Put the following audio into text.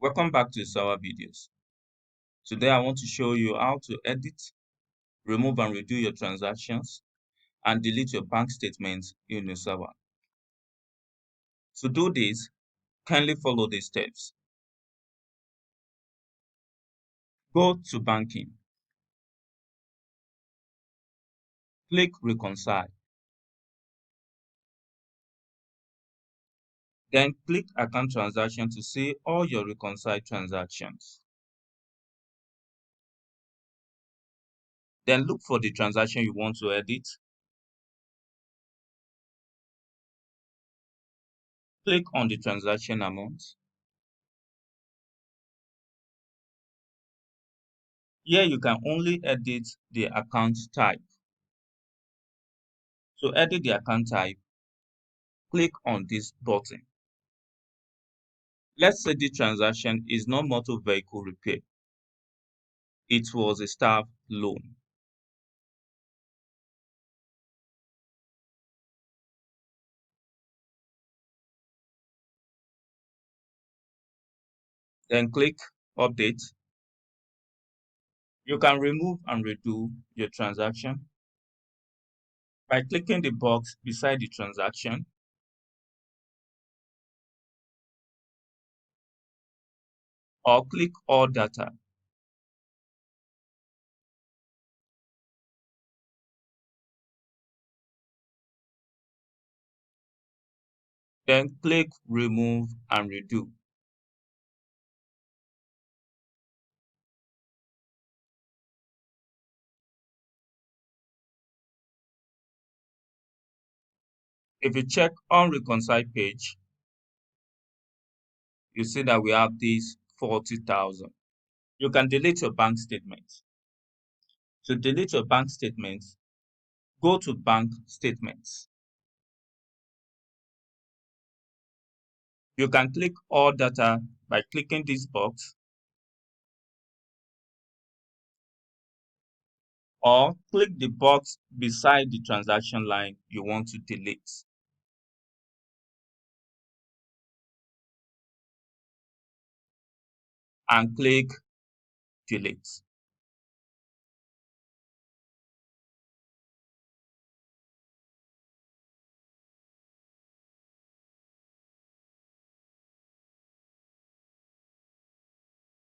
Welcome back to Usawa videos. Today I want to show you how to edit, remove and redo your transactions and delete your bank statements in Usawa. To do this, kindly follow these steps. Go to banking. Click reconcile. Then click account transaction to see all your reconciled transactions. Then look for the transaction you want to edit. Click on the transaction amount. Here you can only edit the account type. To edit the account type, click on this button. Let's say the transaction is not motor vehicle repair. It was a staff loan. Then click update. You can remove and redo your transaction by clicking the box beside the transaction, or click all data. Then click remove and redo. If you check unreconciled page, you see that we have this 40,000. You can delete your bank statement. To delete your bank statement, go to bank statements. You can click all data by clicking this box, or click the box beside the transaction line you want to delete and click delete.